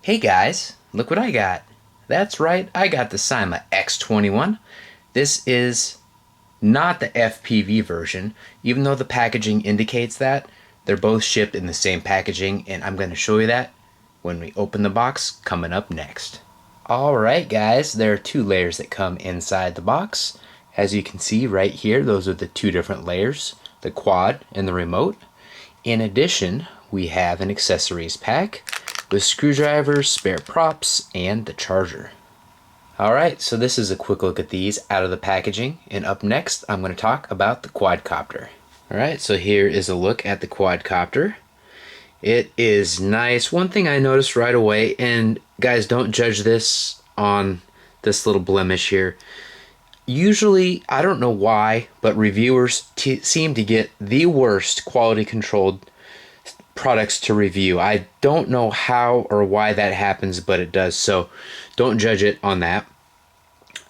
Hey guys, look what I got. That's right, I got the Syma X21. This is not the FPV version, even though the packaging indicates that. They're both shipped in the same packaging, and I'm going to show you that when we open the box coming up next. Alright guys, there are two layers that come inside the box. As you can see right here, those are the two different layers, the quad and the remote. In addition, we have an accessories pack with screwdrivers, spare props, and the charger. Alright, so this is a quick look at these out of the packaging, and up next I'm going to talk about the quadcopter. Alright, so here is a look at the quadcopter. It is nice. One thing I noticed right away, and guys, don't judge this on this little blemish here. Usually, I don't know why, but reviewers seem to get the worst quality controlled products to review. I don't know how or why that happens, but it does, so don't judge it on that.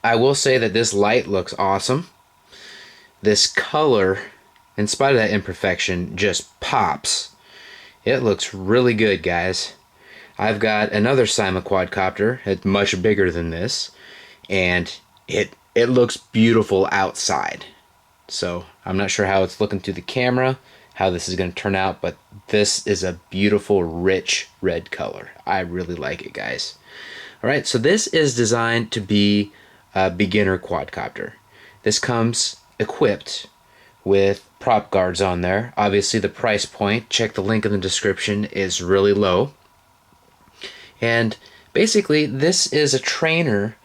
I will say that this light looks awesome. This color, in spite of that imperfection, just pops. It looks really good, guys. I've got another Syma quadcopter. It's much bigger than this, and it looks beautiful outside. So I'm not sure how it's looking through the camera, how this is going to turn out, but this is a beautiful, rich red color. I really like it, guys. Alright, so this is designed to be a beginner quadcopter. This comes equipped with prop guards on there. Obviously the price point, check the link in the description, is really low. And basically this is a trainer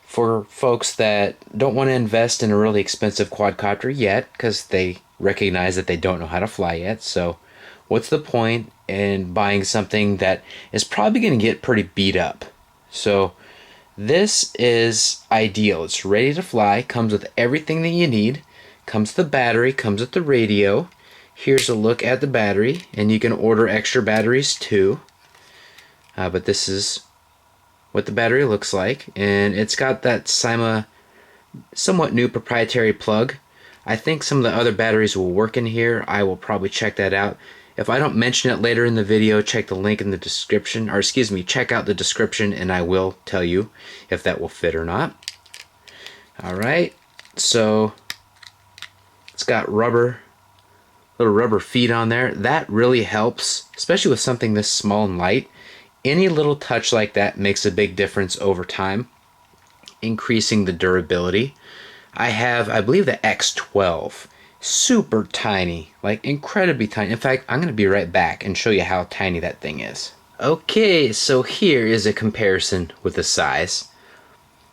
for folks that don't want to invest in a really expensive quadcopter yet because they recognize that they don't know how to fly yet. So what's the point in buying something that is probably going to get pretty beat up? So this is ideal. It's ready to fly, comes with everything that you need, comes with the battery, comes with the radio. Here's a look at the battery, and you can order extra batteries too. But this is what the battery looks like, and it's got that Syma somewhat new proprietary plug. I think some of the other batteries will work in here. I will probably check that out. If I don't mention it later in the video, check the link in the description, or excuse me, check out the description and I will tell you if that will fit or not. Alright, so it's got little rubber feet on there. That really helps, especially with something this small and light. Any little touch like that makes a big difference over time, increasing the durability. I have, I believe, the X12. Super tiny, like incredibly tiny. In fact, I'm going to be right back and show you how tiny that thing is. Okay, so here is a comparison with the size.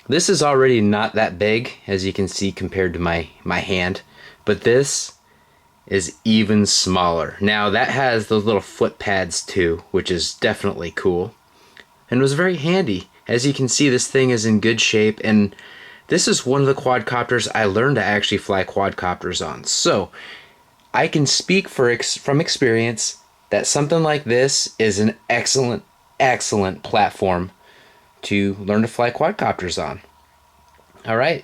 This is already not that big, as you can see, compared to my hand, but this is even smaller. Now that has those little foot pads too, which is definitely cool, and was very handy. As you can see, this thing is in good shape, and this is one of the quadcopters I learned to actually fly quadcopters on. So I can speak from experience that something like this is an excellent platform to learn to fly quadcopters on. Alright,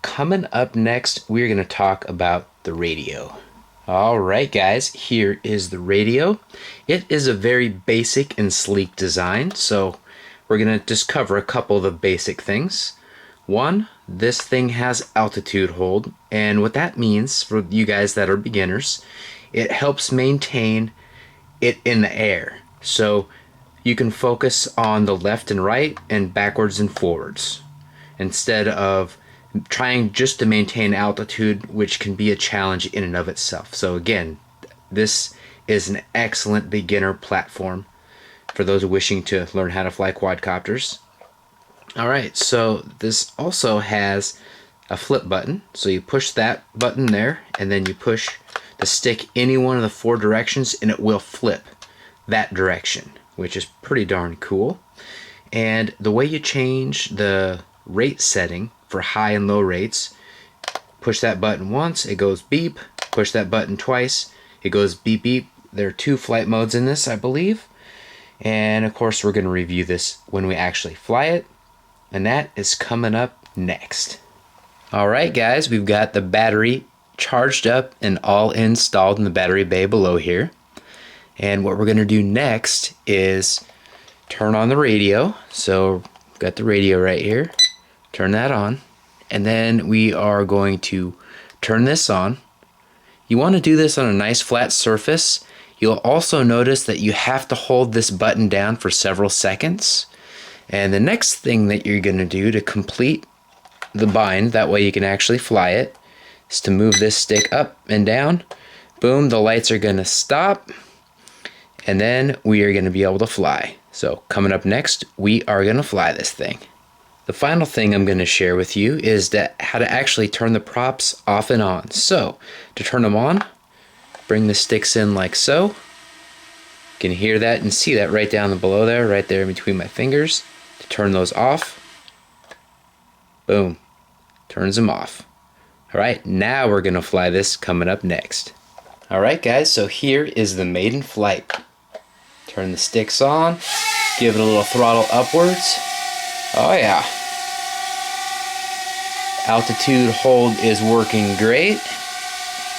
coming up next, we're going to talk about the radio. Alright guys, here is the radio. It is a very basic and sleek design, so we're going to just cover a couple of the basic things. One, this thing has altitude hold, and what that means for you guys that are beginners, it helps maintain it in the air. So you can focus on the left and right and backwards and forwards instead of trying just to maintain altitude, which can be a challenge in and of itself. So again, this is an excellent beginner platform for those wishing to learn how to fly quadcopters. Alright, so this also has a flip button. So you push that button there, and then you push the stick any one of the four directions, and it will flip that direction, which is pretty darn cool. And the way you change the rate setting for high and low rates, push that button once, it goes beep. Push that button twice, it goes beep beep. There are two flight modes in this, I believe. And of course, we're going to review this when we actually fly it. And that is coming up next. Alright guys, we've got the battery charged up and all installed in the battery bay below here. And what we're going to do next is turn on the radio. So got the radio right here. Turn that on. And then we are going to turn this on. You want to do this on a nice flat surface. You'll also notice that you have to hold this button down for several seconds. And the next thing that you're going to do to complete the bind, that way you can actually fly it, is to move this stick up and down. Boom, the lights are going to stop. And then we are going to be able to fly. So coming up next, we are going to fly this thing. The final thing I'm going to share with you is how to actually turn the props off and on. So to turn them on, bring the sticks in like so. You can hear that and see that right down below there, right there in between my fingers. To turn those off, boom, turns them off. Alright, now we're going to fly this coming up next. Alright guys, so here is the Maiden Flight. Turn the sticks on, give it a little throttle upwards. Oh yeah. Altitude hold is working great.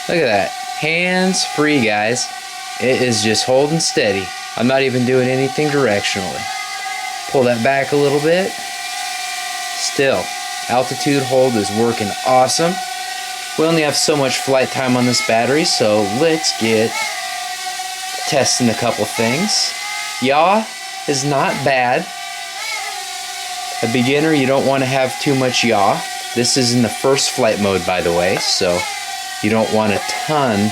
Look at that. Hands free, guys. It is just holding steady. I'm not even doing anything directionally. Pull that back a little bit. Still, altitude hold is working awesome. We only have so much flight time on this battery, so let's get testing a couple things. Yaw is not bad. A beginner, you don't want to have too much yaw. This is in the first flight mode, by the way, so you don't want a ton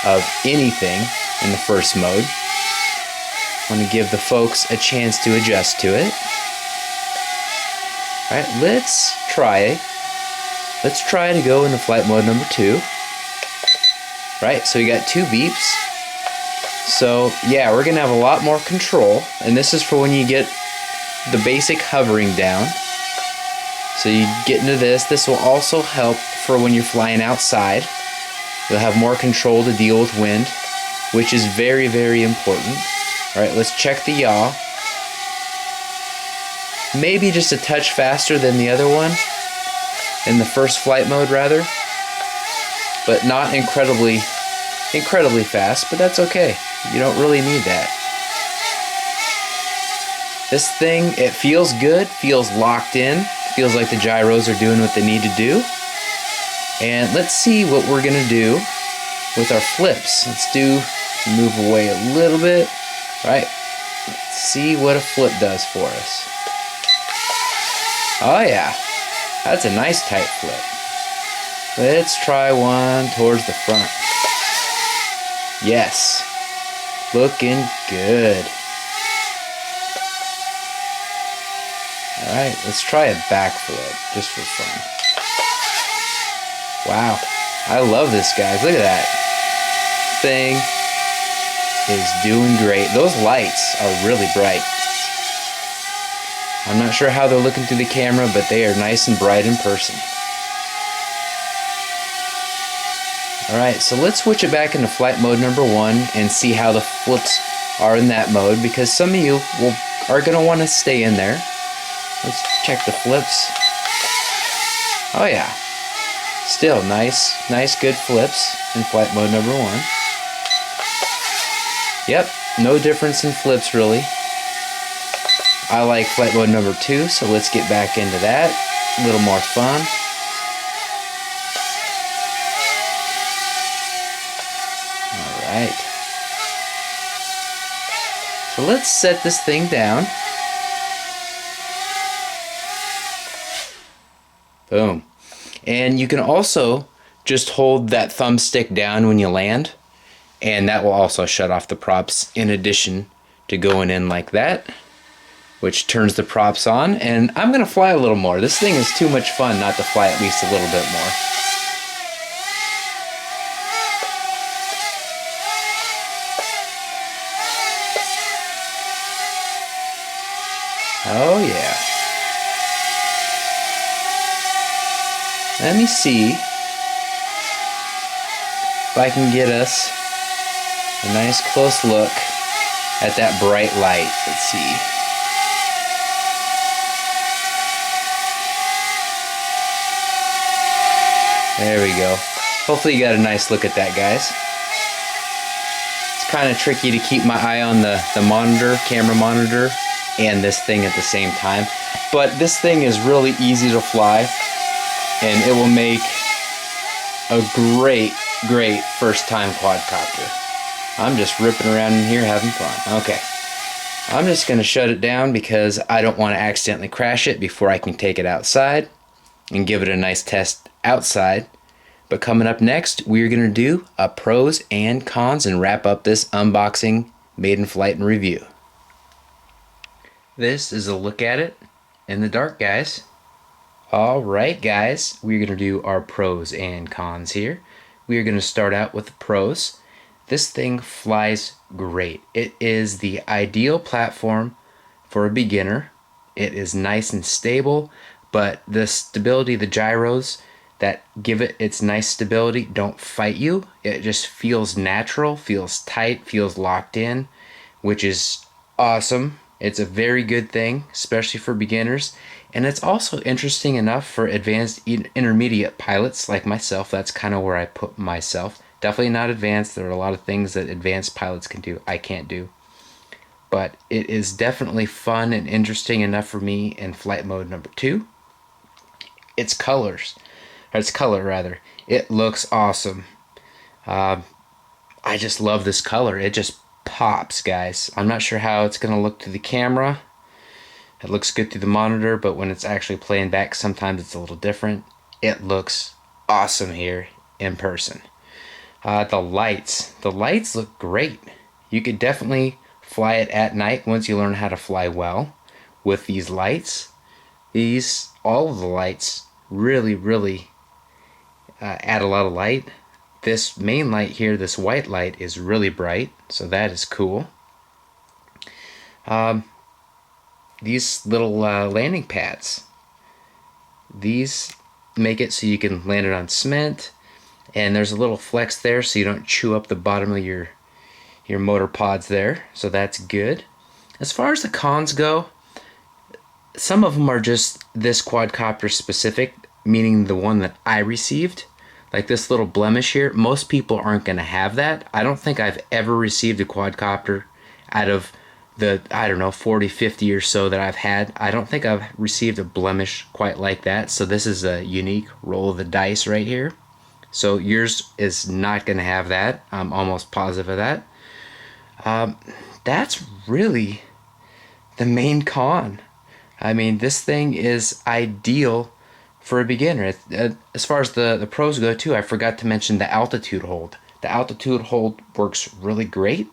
of anything in the first mode. I want to give the folks a chance to adjust to it. Alright, let's try to go into flight mode number 2. Right, so we got 2 beeps. So yeah, we're going to have a lot more control, and this is for when you get the basic hovering down. So you get into this. This will also help for when you're flying outside. You'll have more control to deal with wind, which is very, very important. Alright, let's check the yaw. Maybe just a touch faster than the other one, in the first flight mode rather, but not incredibly fast, but that's okay. You don't really need that. This thing, it feels good, feels locked in, feels like the gyros are doing what they need to do. And let's see what we're gonna do with our flips. Let's move away a little bit. Right, let's see what a flip does for us. Oh yeah, that's a nice tight flip. Let's try one towards the front. Yes, looking good. Alright, let's try a back flip, just for fun. Wow, I love this, guys. Look at that. Thing is doing great. Those lights are really bright. I'm not sure how they're looking through the camera, but they are nice and bright in person. Alright, so let's switch it back into flight mode number 1 and see how the flips are in that mode, because some of you are going to want to stay in there. Let's check the flips. Oh yeah. Still nice good flips in flight mode number 1. Yep, no difference in flips really. I like flight mode number 2, so let's get back into that. A little more fun. Alright. So let's set this thing down. Boom. And you can also just hold that thumbstick down when you land, and that will also shut off the props in addition to going in like that, which turns the props on. And I'm going to fly a little more. This thing is too much fun not to fly at least a little bit more. Oh yeah. Let me see if I can get us a nice close look at that bright light. Let's see. There we go. Hopefully you got a nice look at that, guys. Let's kind of tricky to keep my eye on the monitor, camera monitor, and this thing at the same time. But this thing is really easy to fly, and it will make a great first time quadcopter. I'm just ripping around in here having fun. Okay. I'm just going to shut it down because I don't want to accidentally crash it before I can take it outside and give it a nice test outside. But coming up next, we're going to do a pros and cons and wrap up this unboxing, Maiden Flight and review. This is a look at it in the dark, guys. Alright guys, we're going to do our pros and cons here. We are going to start out with the pros. This thing flies great. It is the ideal platform for a beginner. It is nice and stable, but the stability, the gyros that give it its nice stability don't fight you. It just feels natural, feels tight, feels locked in, which is awesome. It's a very good thing, especially for beginners. And it's also interesting enough for advanced intermediate pilots like myself. That's kind of where I put myself. Definitely not advanced. There are a lot of things that advanced pilots can do I can't do. But it is definitely fun and interesting enough for me in flight mode number 2. Its color rather. It looks awesome. I just love this color. It just pops, guys. I'm not sure how it's going to look through the camera. It looks good through the monitor, but when it's actually playing back, sometimes it's a little different. It looks awesome here in person. The lights look great. You could definitely fly it at night once you learn how to fly well with these lights. All of the lights really add a lot of light. This main light here, this white light, is really bright, so that is cool. These little landing pads, these make it so you can land it on cement, and there's a little flex there so you don't chew up the bottom of your motor pods there, so that's good. As far as the cons go, some of them are just this quadcopter specific, meaning the one that I received. Like this little blemish here, most people aren't going to have that. I don't think I've ever received a quadcopter out of the, 40, 50 or so that I've had. I don't think I've received a blemish quite like that. So this is a unique roll of the dice right here. So yours is not going to have that. I'm almost positive of that. That's really the main con. I mean, this thing is ideal for a beginner. As far as the pros go too, I forgot to mention the altitude hold. The altitude hold works really great.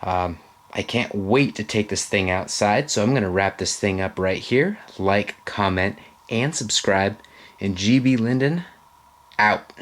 I can't wait to take this thing outside, so I'm going to wrap this thing up right here. Like, comment, and subscribe. And GB Linden, out.